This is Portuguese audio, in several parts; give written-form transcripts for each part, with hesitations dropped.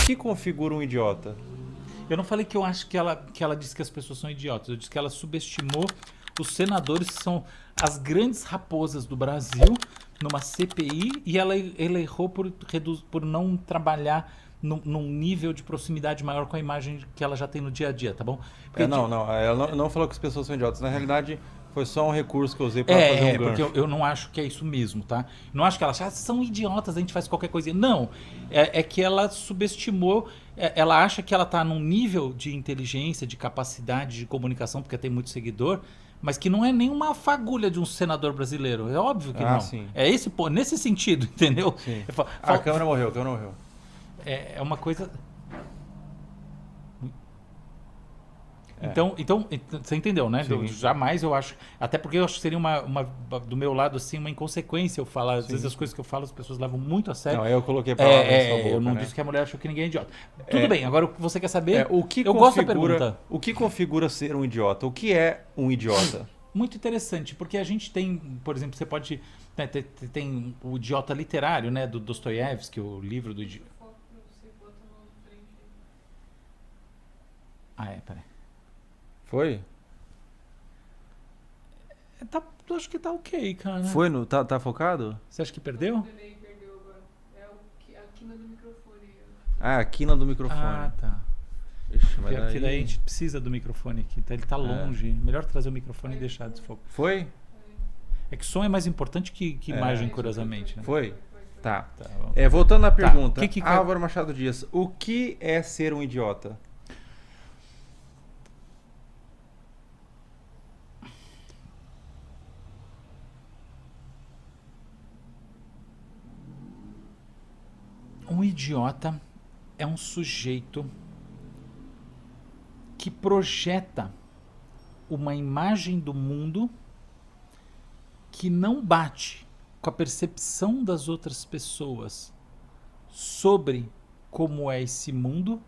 que configura um idiota? Eu não falei que eu acho que ela disse que as pessoas são idiotas. Eu disse que ela subestimou os senadores, que são as grandes raposas do Brasil, numa CPI, e ela errou por não trabalhar num nível de proximidade maior com a imagem que ela já tem no dia a dia, tá bom? Porque ela não falou que as pessoas são idiotas. Na realidade, foi só um recurso que eu usei para fazer um gancho. Porque eu não acho que é isso mesmo, tá? Eu não acho que ela acha, são idiotas, a gente faz qualquer coisinha. Não, é que ela subestimou, ela acha que ela tá num nível de inteligência, de capacidade de comunicação, porque tem muito seguidor, mas que não é nenhuma fagulha de um senador brasileiro. É óbvio que não. Sim. É nesse sentido, entendeu? Sim. A câmera morreu. É uma coisa... Então, você entendeu, né? Jamais eu acho... Até porque eu acho que seria do meu lado, assim, uma inconsequência eu falar. Às vezes as coisas que eu falo as pessoas levam muito a sério. Não, eu coloquei palavras na sua boca, eu não disse que a mulher achou que ninguém é idiota. Tudo bem, agora o que você quer saber? Gosto da pergunta. O que configura ser um idiota? O que é um idiota? Muito interessante, porque a gente tem, por exemplo, você pode... Né, tem o idiota literário, né? Do Dostoiévski, o livro do idiota. Peraí. Foi? Acho que tá ok, cara. Foi? Tá focado? Você acha que perdeu? Perdeu agora. É a quina do microfone. A quina do microfone. Ah, tá. Ixi, mas Porque daí a gente precisa do microfone aqui. Ele tá longe. Melhor trazer o microfone e deixar desfocar. Foi? É que som é mais importante que imagem, curiosamente. Né? Foi? Tá. Tá, voltando à pergunta. Álvaro Machado Dias, o que é ser um idiota? Um idiota é um sujeito que projeta uma imagem do mundo que não bate com a percepção das outras pessoas sobre como é esse mundo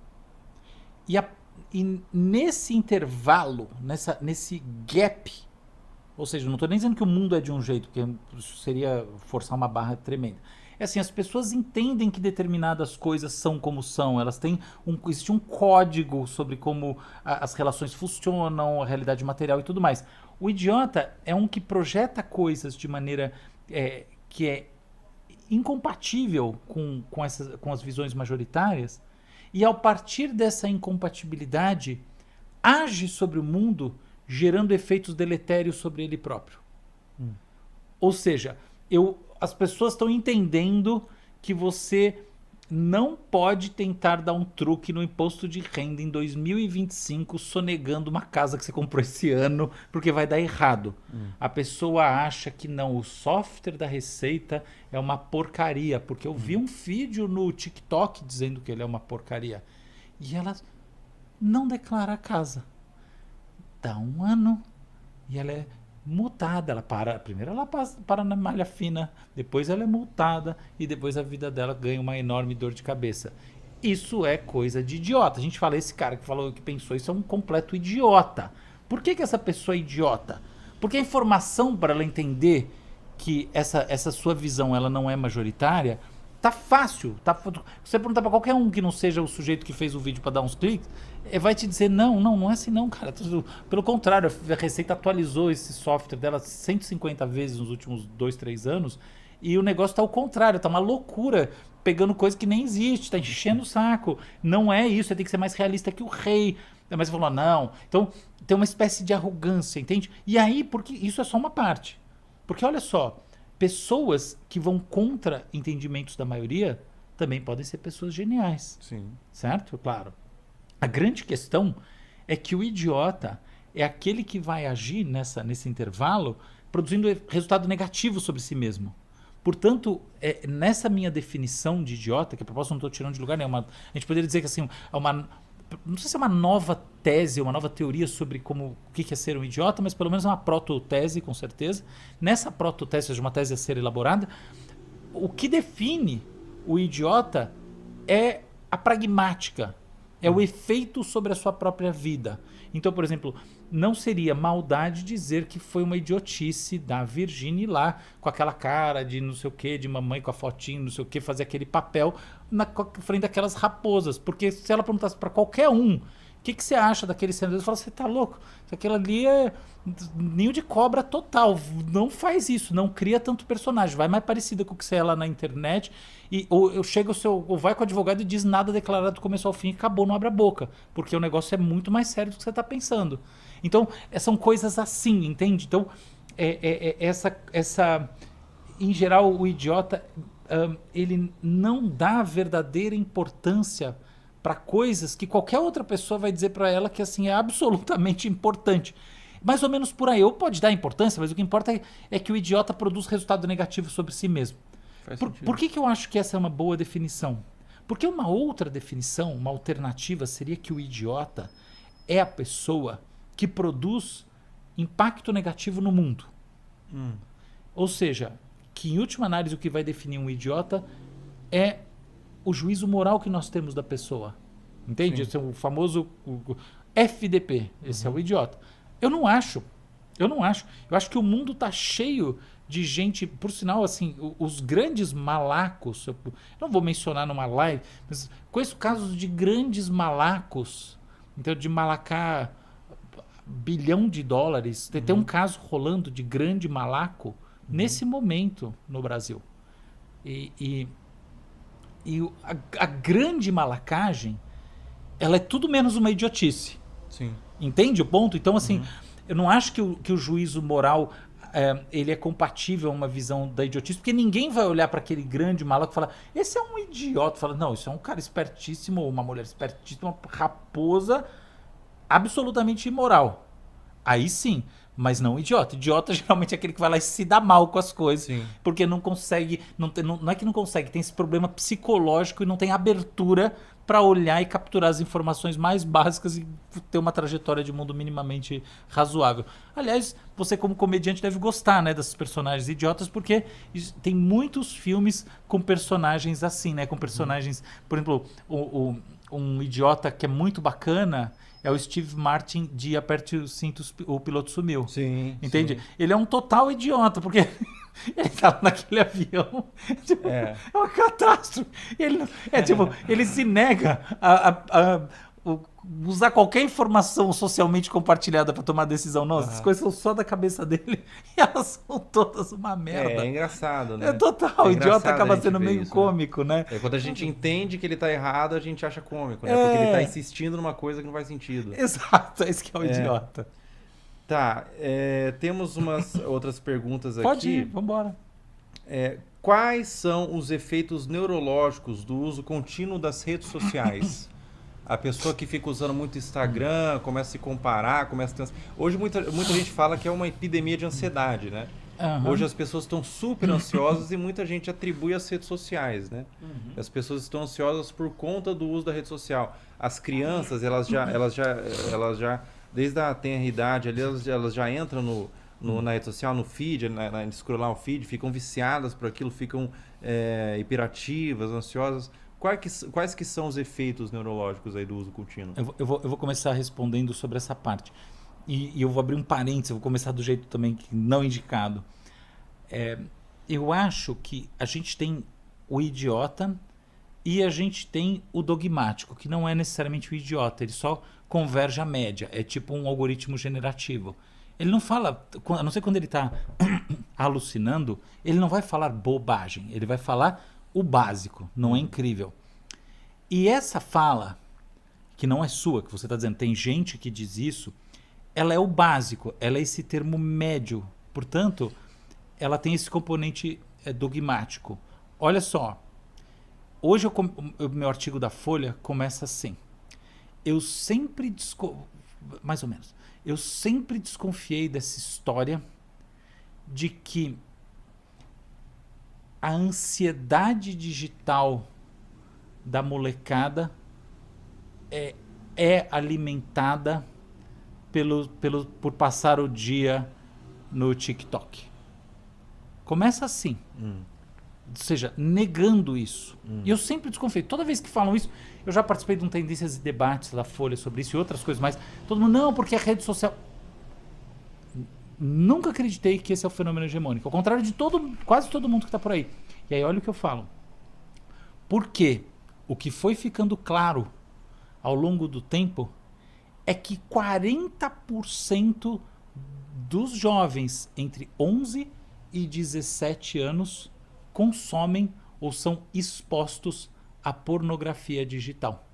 e nesse intervalo, nesse gap, ou seja, não estou nem dizendo que o mundo é de um jeito, porque isso seria forçar uma barra tremenda. É assim, as pessoas entendem que determinadas coisas são como são, elas têm existe um código sobre como as relações funcionam, a realidade material e tudo mais. O idiota é um que projeta coisas de maneira que é incompatível com as visões majoritárias, e ao partir dessa incompatibilidade, age sobre o mundo, gerando efeitos deletérios sobre ele próprio. Ou seja, as pessoas estão entendendo que você não pode tentar dar um truque no imposto de renda em 2025 sonegando uma casa que você comprou esse ano, porque vai dar errado. A pessoa acha que não, o software da Receita é uma porcaria, porque eu vi um vídeo no TikTok dizendo que ele é uma porcaria. E ela não declara a casa. Dá um ano e ela é multada, primeiro ela para na malha fina, depois ela é multada e depois a vida dela ganha uma enorme dor de cabeça. Isso é coisa de idiota. A gente fala, esse cara que pensou isso é um completo idiota. Por que essa pessoa é idiota? Porque a informação para ela entender que essa sua visão ela não é majoritária, tá fácil. Você perguntar para qualquer um que não seja o sujeito que fez o vídeo para dar uns cliques, vai te dizer, não é assim não, cara. Pelo contrário, a Receita atualizou esse software dela 150 vezes nos últimos 2, 3 anos, e o negócio tá ao contrário, tá uma loucura, pegando coisa que nem existe, tá enchendo o saco. Não é isso, você tem que ser mais realista que o rei. Mas você falou, não. Então, tem uma espécie de arrogância, entende? E aí, porque isso é só uma parte. Porque olha só, pessoas que vão contra entendimentos da maioria também podem ser pessoas geniais. Sim. Certo? Claro. A grande questão é que o idiota é aquele que vai agir nesse intervalo produzindo resultado negativo sobre si mesmo. Portanto, nessa minha definição de idiota, que a propósito não estou tirando de lugar nenhum, a gente poderia dizer que assim, não sei se é uma nova tese, uma nova teoria sobre o que é ser um idiota, mas pelo menos é uma prototese, com certeza. Nessa prototese, ou seja, uma tese a ser elaborada, o que define o idiota é a pragmática, é o efeito sobre a sua própria vida. Então, por exemplo, não seria maldade dizer que foi uma idiotice da Virginia ir lá com aquela cara de não sei o que, de mamãe com a fotinho, não sei o que, fazer aquele papel na frente daquelas raposas. Porque se ela perguntasse para qualquer um, o que você acha daquele senador? Eu falo, você tá louco? Isso aquilo ali é ninho de cobra total. Não faz isso, não cria tanto personagem. Vai mais parecida com o que você é lá na internet. Ou chega ou vai com o advogado e diz nada declarado do começo ao fim e acabou, não abre a boca. Porque o negócio é muito mais sério do que você tá pensando. Então, são coisas assim, entende? Então, essa em geral, o idiota, ele não dá verdadeira importância para coisas que qualquer outra pessoa vai dizer para ela que assim é absolutamente importante. Mais ou menos por aí. Ou pode dar importância, mas o que importa é que o idiota produz resultado negativo sobre si mesmo. Por que eu acho que essa é uma boa definição? Porque uma outra definição, uma alternativa, seria que o idiota é a pessoa que produz impacto negativo no mundo. Ou seja, que em última análise o que vai definir um idiota é o juízo moral que nós temos da pessoa. Entende? Esse é o famoso FDP. Esse é o idiota. Eu não acho. Eu acho que o mundo está cheio de gente, por sinal, assim, os grandes malacos, eu não vou mencionar numa live, mas conheço casos de grandes malacos, então de malacar bilhão de dólares. Tem um caso rolando de grande malaco nesse momento no Brasil. E a grande malacagem, ela é tudo menos uma idiotice. Sim. Entende o ponto? Então, assim, eu não acho que o juízo moral ele é compatível a uma visão da idiotice, porque ninguém vai olhar para aquele grande maluco e falar, esse é um idiota. Fala, não, isso é um cara espertíssimo, uma mulher espertíssima, uma raposa absolutamente imoral. Aí sim, mas não idiota. Idiota geralmente é aquele que vai lá e se dá mal com as coisas, Sim. porque não consegue, não é que não consegue, tem esse problema psicológico e não tem abertura para olhar e capturar as informações mais básicas e ter uma trajetória de mundo minimamente razoável. Aliás, você como comediante deve gostar, né, desses personagens idiotas, porque tem muitos filmes com personagens assim, né, com personagens, por exemplo, um idiota que é muito bacana é o Steve Martin de Aperte os Cintos, o Piloto Sumiu. Sim. Entende? Sim. Ele é um total idiota, porque ele tá naquele avião. Tipo, é uma catástrofe. Ele se nega a usar qualquer informação socialmente compartilhada para tomar decisão. Nossa, as coisas são só da cabeça dele e elas são todas uma merda. É engraçado, né? É total. O idiota acaba sendo meio isso, cômico, né? Quando a gente entende que ele tá errado, a gente acha cômico, né? Porque ele tá insistindo numa coisa que não faz sentido. Exato, é esse que é o idiota. Tá, temos umas outras perguntas aqui. Pode ir, vambora. Quais são os efeitos neurológicos do uso contínuo das redes sociais? A pessoa que fica usando muito Instagram, começa a se comparar, Hoje muita gente fala que é uma epidemia de ansiedade, né? Hoje as pessoas estão super ansiosas e muita gente atribui às redes sociais, né? As pessoas estão ansiosas por conta do uso da rede social. As crianças, elas já desde a tenra idade, ali, elas já entram na rede social, no feed, em scrollar o feed, ficam viciadas por aquilo, ficam hiperativas, ansiosas. Quais que são os efeitos neurológicos aí do uso contínuo? Eu vou começar respondendo sobre essa parte. E eu vou abrir um parênteses, eu vou começar do jeito também que não indicado. Eu acho que a gente tem o idiota e a gente tem o dogmático, que não é necessariamente o idiota, ele só converge à média, é tipo um algoritmo generativo. Ele não fala, a não ser quando ele está alucinando, ele não vai falar bobagem, ele vai falar o básico, não é incrível. E essa fala, que não é sua, que você está dizendo, tem gente que diz isso, ela é o básico, ela é esse termo médio. Portanto, ela tem esse componente dogmático. Olha só, hoje o meu artigo da Folha começa assim. Eu sempre desconfiei dessa história de que a ansiedade digital da molecada é alimentada por passar o dia no TikTok. Começa assim. Ou seja, negando isso. E eu sempre desconfiei. Toda vez que falam isso, eu já participei de tendências e debates da Folha sobre isso e outras coisas mais. Todo mundo, não, porque a rede social... Nunca acreditei que esse é o fenômeno hegemônico. Ao contrário de quase todo mundo que está por aí. E aí olha o que eu falo. Por quê? O que foi ficando claro ao longo do tempo é que 40% dos jovens entre 11 e 17 anos consomem ou são expostos à pornografia digital.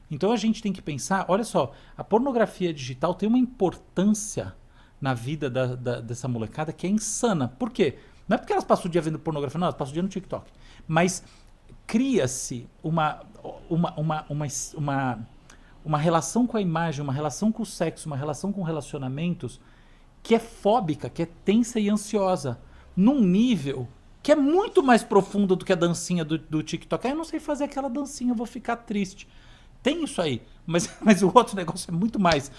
Então a gente tem que pensar, olha só, a pornografia digital tem uma importância na vida dessa molecada que é insana. Por quê? Não é porque elas passam o dia vendo pornografia, não, elas passam o dia no TikTok. Mas cria-se uma relação com a imagem, uma relação com o sexo, uma relação com relacionamentos que é fóbica, que é tensa e ansiosa, num nível que é muito mais profundo do que a dancinha do TikTok. Eu não sei fazer aquela dancinha, eu vou ficar triste. Tem isso aí, mas o outro negócio é muito mais.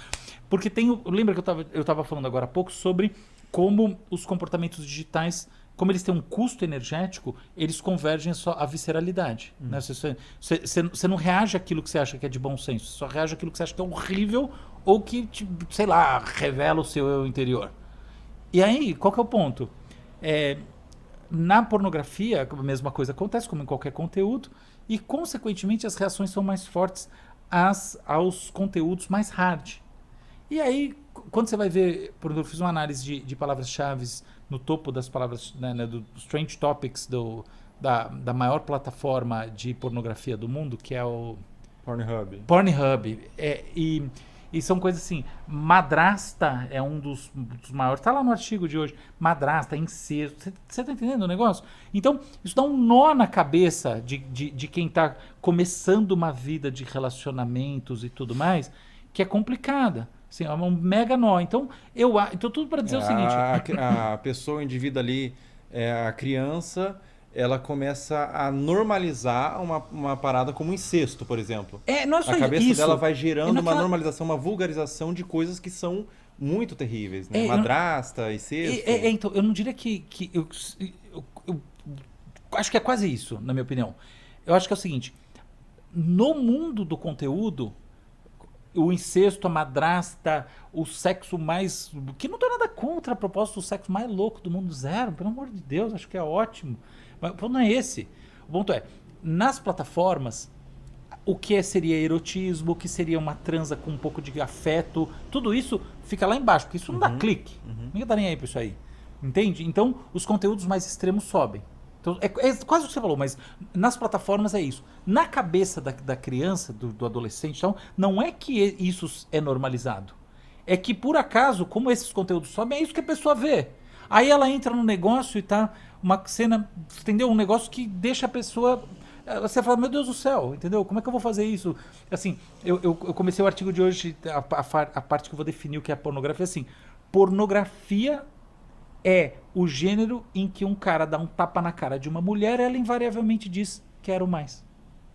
Porque lembra que eu estava falando agora há pouco sobre como os comportamentos digitais, como eles têm um custo energético, eles convergem só à visceralidade. Né? Você não reage àquilo que você acha que é de bom senso, você só reage àquilo que você acha que é horrível ou que, sei lá, revela o seu eu interior. E aí, qual que é o ponto? Na pornografia, a mesma coisa acontece, como em qualquer conteúdo, e, consequentemente, as reações são mais fortes aos conteúdos mais hard. E aí, quando você vai ver, por exemplo, eu fiz uma análise de palavras-chave no topo das palavras, né, do Strange Topics da maior plataforma de pornografia do mundo, que é o Pornhub. E são coisas assim, madrasta é um dos maiores, tá lá no artigo de hoje, madrasta, incesto, você tá entendendo o negócio? Então, isso dá um nó na cabeça de quem tá começando uma vida de relacionamentos e tudo mais, que é complicada. Assim, é um mega nó. Então, tudo para dizer o seguinte... A pessoa, o indivíduo ali, a criança, ela começa a normalizar uma parada como incesto, por exemplo. Não é só a cabeça isso. dela vai gerando uma normalização, uma vulgarização de coisas que são muito terríveis, né? Madrasta, incesto... Então, eu não diria que eu acho que é quase isso, na minha opinião. Eu acho que é o seguinte, no mundo do conteúdo, o incesto, a madrasta, o sexo mais... Que não tem nada contra a proposta do sexo mais louco do mundo, zero, pelo amor de Deus, acho que é ótimo. Mas o ponto não é esse. O ponto é, nas plataformas, o que seria erotismo, o que seria uma transa com um pouco de afeto, tudo isso fica lá embaixo, porque isso não dá clique. Ninguém tá nem aí pra isso aí. Entende? Então, os conteúdos mais extremos sobem. Então, é quase o que você falou, mas nas plataformas é isso. Na cabeça da criança, do adolescente, então, não é que isso é normalizado. É que, por acaso, como esses conteúdos sobem, é isso que a pessoa vê. Aí ela entra no negócio e tá uma cena, entendeu? Um negócio que deixa a pessoa... Você fala, meu Deus do céu, entendeu? Como é que eu vou fazer isso? Assim, eu comecei o artigo de hoje, a parte que eu vou definir o que é pornografia, assim, pornografia é o gênero em que um cara dá um tapa na cara de uma mulher e ela invariavelmente diz, quero mais.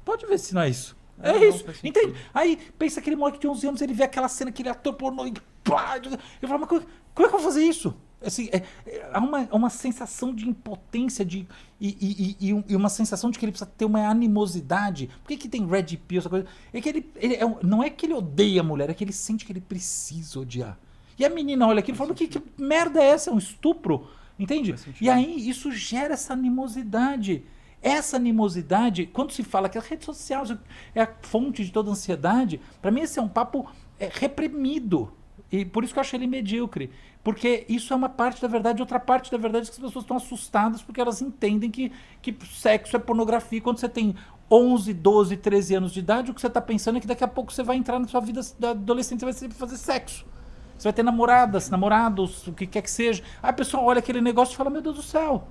Pode ver se não é isso. É isso, entende? Aí, pensa aquele moleque de 11 anos, ele vê aquela cena, aquele ator pornô, e pá, eu falo, mas como é que eu vou fazer isso? Assim, há uma sensação de impotência e uma sensação de que ele precisa ter uma animosidade. Por que tem red pill, essa coisa? É que não é que ele odeia a mulher, é que ele sente que ele precisa odiar. E a menina olha aquilo e fala, que merda é essa? É um estupro? Entende? E aí isso gera essa animosidade. Essa animosidade, quando se fala que a rede social é a fonte de toda ansiedade, para mim esse é um papo reprimido. E por isso que eu acho ele medíocre. Porque isso é uma parte da verdade, outra parte da verdade é que as pessoas estão assustadas porque elas entendem que sexo é pornografia. Quando você tem 11, 12, 13 anos de idade, o que você está pensando é que daqui a pouco você vai entrar na sua vida da adolescente, você vai fazer sexo. Você vai ter namoradas, namorados, o que quer que seja. Aí a pessoa olha aquele negócio e fala, meu Deus do céu.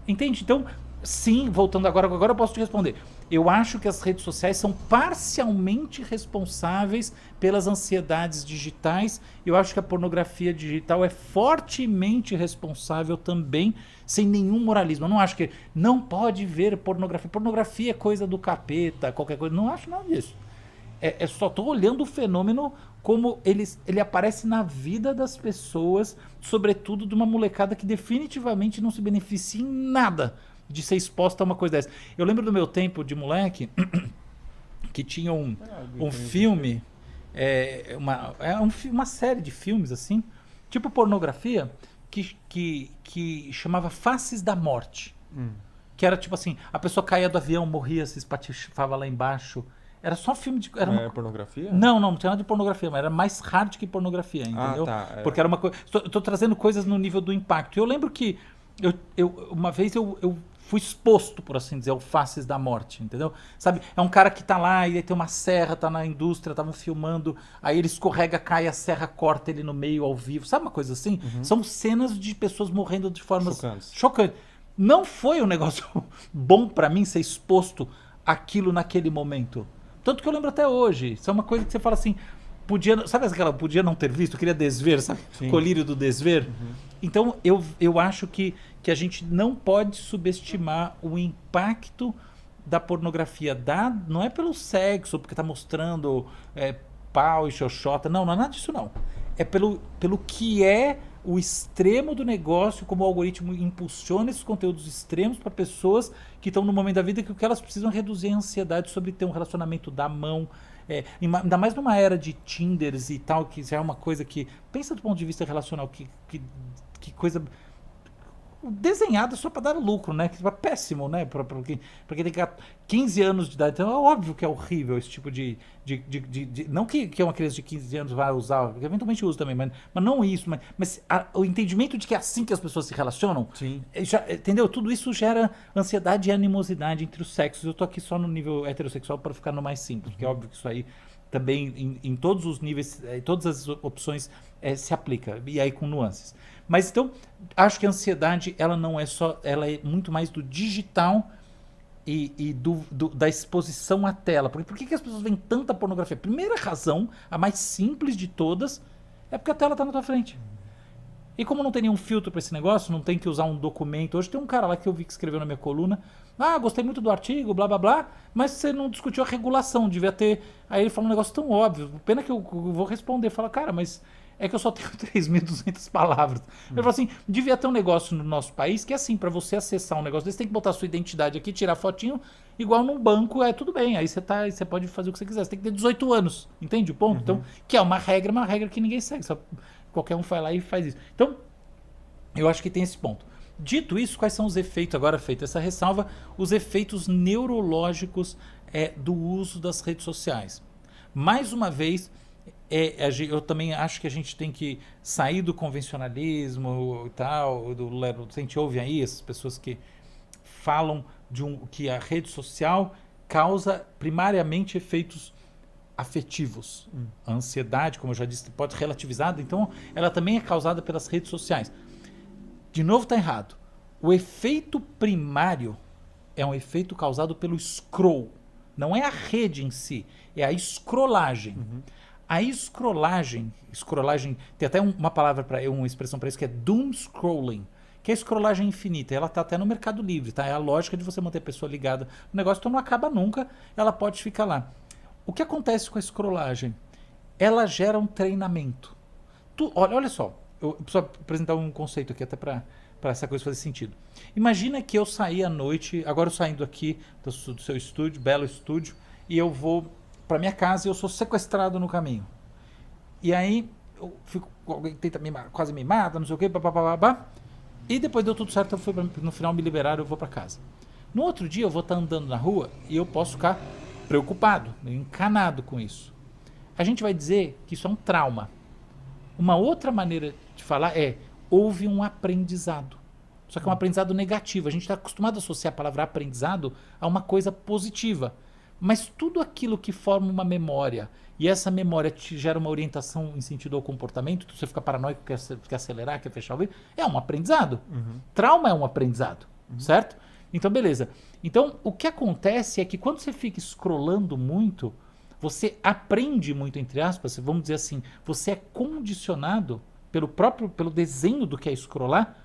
Entende? Então, sim, voltando agora eu posso te responder. Eu acho que as redes sociais são parcialmente responsáveis pelas ansiedades digitais. Eu acho que a pornografia digital é fortemente responsável também, sem nenhum moralismo. Eu não acho que não pode ver pornografia. Pornografia é coisa do capeta, qualquer coisa. Não acho nada disso. Só estou olhando o fenômeno como ele aparece na vida das pessoas, sobretudo de uma molecada que definitivamente não se beneficia em nada de ser exposta a uma coisa dessa. Eu lembro do meu tempo de moleque que tinha um filme, uma série de filmes assim, tipo pornografia, que chamava Faces da Morte. que era tipo assim, a pessoa caía do avião, morria, se espatifava lá embaixo. Era só filme de... Era É pornografia? Não tinha nada de pornografia, mas era mais hard que pornografia, entendeu? tá. É. Porque era uma coisa... Eu tô trazendo coisas no nível do impacto. Eu lembro que uma vez eu fui exposto, por assim dizer, ao Faces da Morte, entendeu? Sabe, é um cara que tá lá e aí tem uma serra, tá na indústria, estavam filmando, aí ele escorrega, cai, a serra corta ele no meio ao vivo, sabe uma coisa assim? São cenas de pessoas morrendo de formas chocantes. Não foi um negócio bom pra mim ser exposto àquilo naquele momento. Tanto que eu lembro até hoje. Isso é uma coisa que você fala assim, podia não ter visto, eu queria desver, sabe? Sim. Colírio do desver. Então, eu acho que a gente não pode subestimar o impacto da pornografia. Não é pelo sexo, porque tá mostrando pau e xoxota. Não é nada disso, não. É pelo que é o extremo do negócio, como o algoritmo impulsiona esses conteúdos extremos para pessoas que estão no momento da vida que o que elas precisam é reduzir a ansiedade sobre ter um relacionamento da mão. Ainda mais numa era de Tinders e tal, que já é uma coisa que... Pensa do ponto de vista relacional, que coisa... desenhada só para dar lucro, né? Que é péssimo, né? Para quem tem 15 anos de idade. Então é óbvio que é horrível esse tipo de não que uma criança de 15 anos vai usar, porque eventualmente usa também, mas não isso. Mas o entendimento de que é assim que as pessoas se relacionam, Sim. Entendeu? Tudo isso gera ansiedade e animosidade entre os sexos. Eu tô aqui só no nível heterossexual para ficar no mais simples, porque é óbvio que isso aí também em todos os níveis, em todas as opções se aplica, e aí com nuances. Mas então, acho que a ansiedade, ela não é só, ela é muito mais do digital e da exposição à tela. Por que as pessoas veem tanta pornografia? Primeira razão, a mais simples de todas, é porque a tela está na tua frente. E como não tem nenhum filtro para esse negócio, não tem que usar um documento. Hoje tem um cara lá que eu vi que escreveu na minha coluna, gostei muito do artigo, blá blá blá, mas você não discutiu a regulação, devia ter... Aí ele falou um negócio tão óbvio, pena que eu vou responder, fala, cara, mas... É que eu só tenho 3.200 palavras. Ele falou assim, devia ter um negócio no nosso país que é assim, para você acessar um negócio desse, tem que botar a sua identidade aqui, tirar fotinho, igual num banco, tudo bem. Aí você pode fazer o que você quiser. Você tem que ter 18 anos, entende o ponto? Então, que é uma regra que ninguém segue. Só qualquer um vai lá e faz isso. Então, eu acho que tem esse ponto. Dito isso, quais são os efeitos, agora feita essa ressalva, os efeitos neurológicos do uso das redes sociais. Mais uma vez... eu também acho que a gente tem que sair do convencionalismo e tal, a gente ouve aí essas pessoas que falam que a rede social causa primariamente efeitos afetivos. A ansiedade, como eu já disse, pode ser relativizada, então ela também é causada pelas redes sociais. De novo está errado. O efeito primário é um efeito causado pelo scroll. Não é a rede em si, é a scrollagem. A scrollagem, tem até uma palavra uma expressão para isso que é doom scrolling, que é a scrollagem infinita. Ela está até no Mercado Livre, tá? É a lógica de você manter a pessoa ligada. O negócio então não acaba nunca, ela pode ficar lá. O que acontece com a scrollagem? Ela gera um treinamento. Olha só, eu preciso apresentar um conceito aqui até para essa coisa fazer sentido. Imagina que eu saí à noite, agora eu saindo aqui do seu estúdio, belo estúdio, e eu vou para minha casa e eu sou sequestrado no caminho. E aí alguém tenta quase me mata, não sei o quê, e depois deu tudo certo, no final me liberaram, eu vou para casa. No outro dia eu vou estar andando na rua e eu posso ficar preocupado, encanado com isso. A gente vai dizer que isso é um trauma. Uma outra maneira de falar houve um aprendizado. Só que é um aprendizado negativo. A gente está acostumado a associar a palavra aprendizado a uma coisa positiva. Mas tudo aquilo que forma uma memória e essa memória te gera uma orientação em sentido ao comportamento, você fica paranoico, quer acelerar, quer fechar o vidro, é um aprendizado. Trauma é um aprendizado, certo? Então, beleza. Então, o que acontece é que quando você fica scrollando muito, você aprende muito, entre aspas, vamos dizer assim, você é condicionado pelo desenho do que é scrollar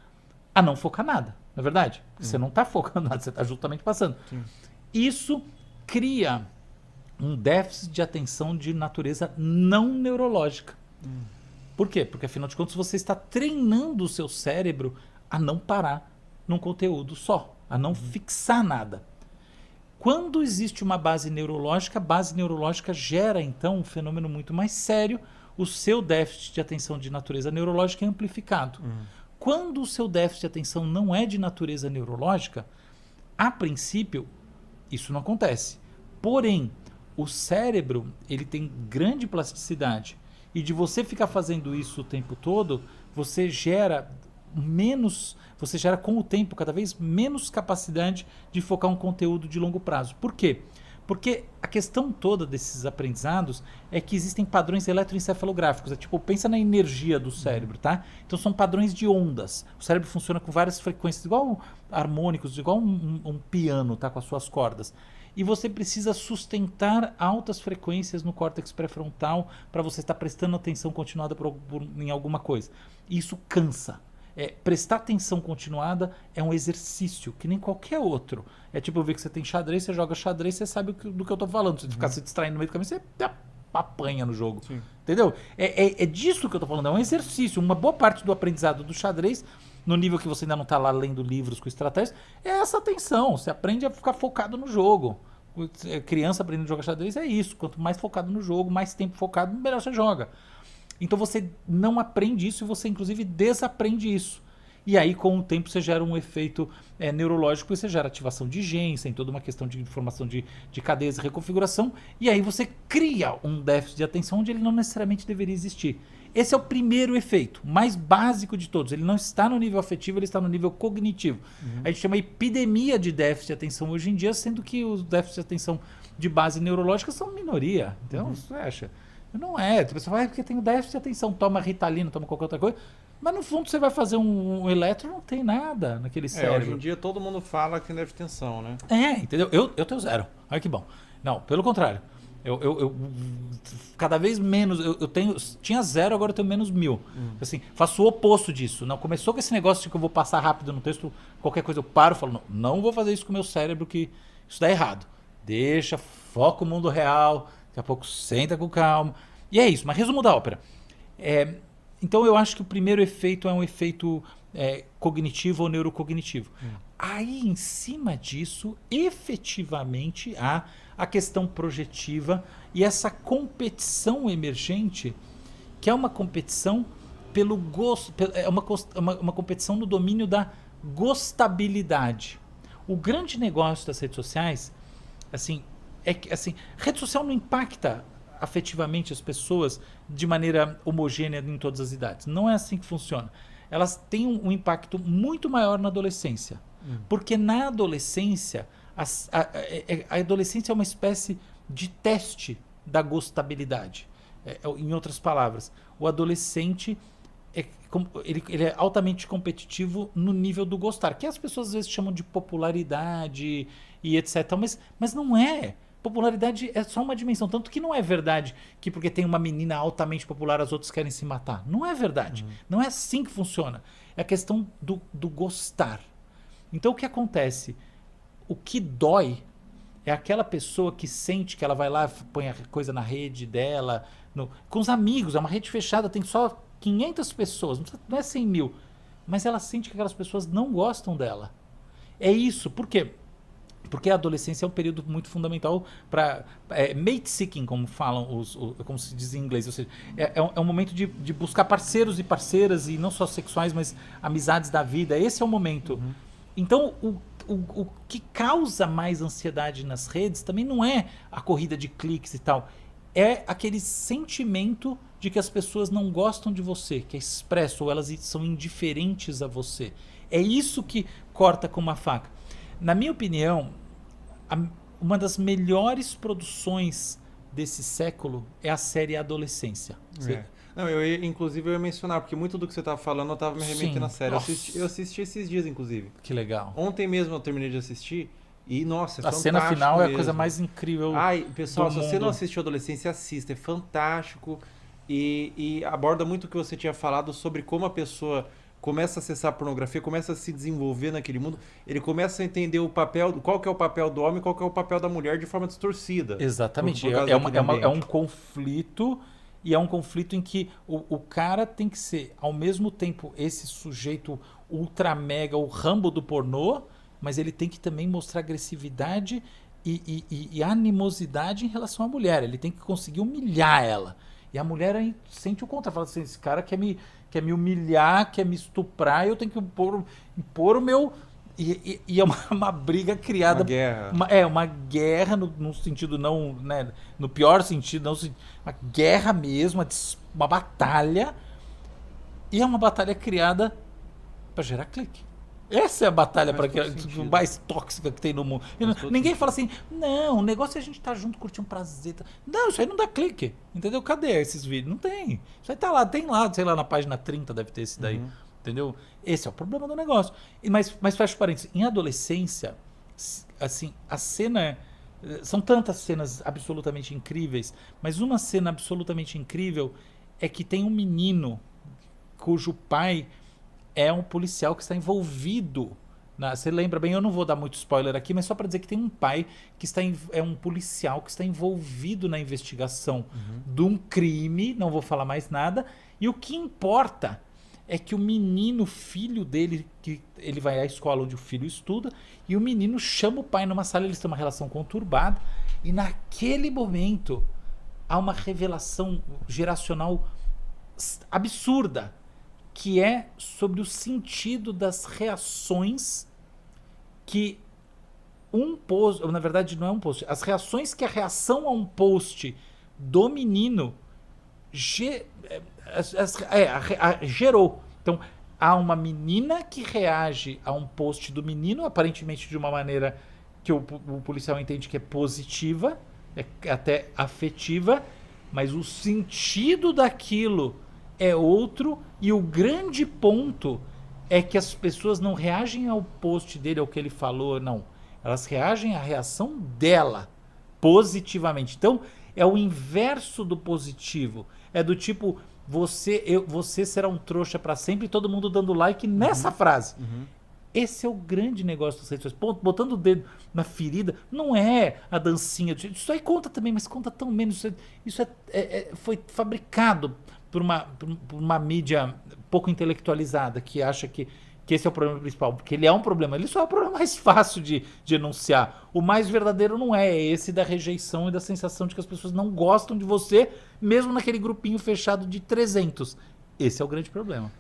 a não focar nada, não é verdade? Você não está focando nada, você está justamente passando. Sim. Isso cria um déficit de atenção de natureza não neurológica. Por quê? Porque, afinal de contas, você está treinando o seu cérebro a não parar num conteúdo só, a não fixar nada. Quando existe uma base neurológica, a base neurológica gera, então, um fenômeno muito mais sério. O seu déficit de atenção de natureza neurológica é amplificado. Quando o seu déficit de atenção não é de natureza neurológica, A princípio, isso não acontece. Porém, o cérebro, ele tem grande plasticidade. E de você ficar fazendo isso o tempo todo, você gera com o tempo cada vez menos capacidade de focar um conteúdo de longo prazo. Por quê? Porque a questão toda desses aprendizados é que existem padrões eletroencefalográficos. É tipo, pensa na energia do cérebro, tá? Então são padrões de ondas. O cérebro funciona com várias frequências, igual harmônicos, igual um piano, tá? Com as suas cordas. E você precisa sustentar altas frequências no córtex pré-frontal para você estar prestando atenção continuada em alguma coisa. E isso cansa. Prestar atenção continuada é um exercício, que nem qualquer outro. É tipo, eu ver que você tem xadrez, você joga xadrez, você sabe do que eu tô falando. Se você ficar se distraindo no meio do caminho, você apanha no jogo. Sim. Entendeu? É disso que eu tô falando, é um exercício. Uma boa parte do aprendizado do xadrez, no nível que você ainda não tá lá lendo livros com estratégias, é essa atenção. Você aprende a ficar focado no jogo. Criança aprendendo a jogar xadrez é isso. Quanto mais focado no jogo, mais tempo focado, melhor você joga. Então você não aprende isso e você inclusive desaprende isso. E aí com o tempo você gera um efeito neurológico, você gera ativação de genes, tem toda uma questão de informação de cadeias e reconfiguração, e aí você cria um déficit de atenção onde ele não necessariamente deveria existir. Esse é o primeiro efeito, mais básico de todos. Ele não está no nível afetivo, ele está no nível cognitivo. A gente chama epidemia de déficit de atenção hoje em dia, sendo que os déficits de atenção de base neurológica são minoria. Então, você acha? Não é. A pessoa vai porque tem déficit de atenção, toma Ritalina, toma qualquer outra coisa. Mas no fundo você vai fazer um eletro, não tem nada naquele cérebro. Hoje em dia todo mundo fala que tem déficit de atenção, né? Entendeu? Eu tenho 0. Olha que bom. Não, pelo contrário. Eu cada vez menos, tinha 0, agora eu tenho menos 1000. Assim, faço o oposto disso. Não, começou com esse negócio de que eu vou passar rápido no texto, qualquer coisa eu paro e falo, não vou fazer isso com o meu cérebro, que isso dá errado. Deixa, foca o mundo real, daqui a pouco senta com calma. E é isso, mas resumo da ópera. Então eu acho que o primeiro efeito é um efeito cognitivo ou neurocognitivo. Aí, em cima disso, efetivamente há a questão projetiva e essa competição emergente, que é uma competição pelo gosto, é uma competição no domínio da gostabilidade. O grande negócio das redes sociais, assim, é que assim, rede social não impacta afetivamente as pessoas de maneira homogênea em todas as idades. Não é assim que funciona. Elas têm um impacto muito maior na adolescência. Porque na adolescência, a adolescência é uma espécie de teste da gostabilidade. Em outras palavras, o adolescente ele é altamente competitivo no nível do gostar, que as pessoas às vezes chamam de popularidade e etc. Mas não é. Popularidade é só uma dimensão. Tanto que não é verdade que porque tem uma menina altamente popular as outras querem se matar. Não é verdade. Não é assim que funciona. É a questão do gostar. Então o que acontece? O que dói é aquela pessoa que sente que ela vai lá, põe a coisa na rede dela, com os amigos, é uma rede fechada, tem só 500 pessoas, não é 100 mil. Mas ela sente que aquelas pessoas não gostam dela. É isso. Por quê? Porque a adolescência é um período muito fundamental para mate seeking, como falam, como se diz em inglês. Ou seja, é um momento de buscar parceiros e parceiras, e não só sexuais, mas amizades da vida. Esse é o momento. Então, o que causa mais ansiedade nas redes também não é a corrida de cliques e tal. É aquele sentimento de que as pessoas não gostam de você, que é expresso, ou elas são indiferentes a você. É isso que corta com uma faca. Na minha opinião, uma das melhores produções desse século é a série Adolescência. Não, inclusive eu ia mencionar, porque muito do que você estava falando eu estava me remetendo à série. Eu assisti esses dias, inclusive. Que legal. Ontem mesmo eu terminei de assistir e, nossa, é a fantástico. A cena final mesmo. É a coisa mais incrível. Ai, pessoal, do se mundo. você não assistiu Adolescência, assista. É fantástico e aborda muito o que você tinha falado sobre como a pessoa começa a acessar a pornografia, começa a se desenvolver naquele mundo, ele começa a entender o papel, qual que é o papel do homem, qual que é o papel da mulher de forma distorcida. Exatamente. Por É um conflito, e é um conflito em que o cara tem que ser, ao mesmo tempo, esse sujeito ultra mega, o Rambo do pornô, mas ele tem que também mostrar agressividade e animosidade em relação à mulher. Ele tem que conseguir humilhar ela. E a mulher aí sente o contrário, fala assim, esse cara quer me humilhar, quer me estuprar, eu tenho que impor o meu E é uma briga criada. Uma guerra. Uma guerra no sentido não, né, no pior sentido, não, uma guerra mesmo, uma batalha. E é uma batalha criada para gerar clique. Essa é a batalha Faz todo para sentido. mais tóxica que tem no mundo. Faz todo Ninguém sentido. fala assim, não, o negócio é a gente estar junto, curtir um prazer. Não, isso aí não dá clique. Entendeu? Cadê esses vídeos? Não tem. Isso aí tá lá, tem lá, sei lá, na página 30 deve ter esse daí. Uhum. Entendeu? Esse é o problema do negócio. Mas fecha parênteses, em adolescência, assim, a cena. São tantas cenas absolutamente incríveis, mas uma cena absolutamente incrível é que tem um menino cujo pai é um policial que está envolvido. Você lembra bem, eu não vou dar muito spoiler aqui, mas só para dizer que tem um pai que é um policial que está envolvido na investigação de um crime, não vou falar mais nada, e o que importa é que o menino, filho dele, que ele vai à escola onde o filho estuda, e o menino chama o pai numa sala, eles têm uma relação conturbada, e naquele momento há uma revelação geracional absurda, que é sobre o sentido das reações que um post, na verdade não é um post, as reações que a reação a um post do menino gerou. Então, há uma menina que reage a um post do menino, aparentemente de uma maneira que o policial entende que é positiva, é até afetiva, mas o sentido daquilo é outro, e o grande ponto é que as pessoas não reagem ao post dele, ao que ele falou, não. Elas reagem à reação dela, positivamente. Então, é o inverso do positivo. É do tipo, você será um trouxa pra sempre, e todo mundo dando like nessa frase. Esse é o grande negócio das redes sociais. Botando o dedo na ferida, não é a dancinha. Isso aí conta também, mas conta tão menos. Isso foi fabricado por uma mídia pouco intelectualizada, que acha que esse é o problema principal. Porque ele é um problema. Ele só é o problema mais fácil de enunciar. O mais verdadeiro não é esse da rejeição e da sensação de que as pessoas não gostam de você, mesmo naquele grupinho fechado de 300. Esse é o grande problema.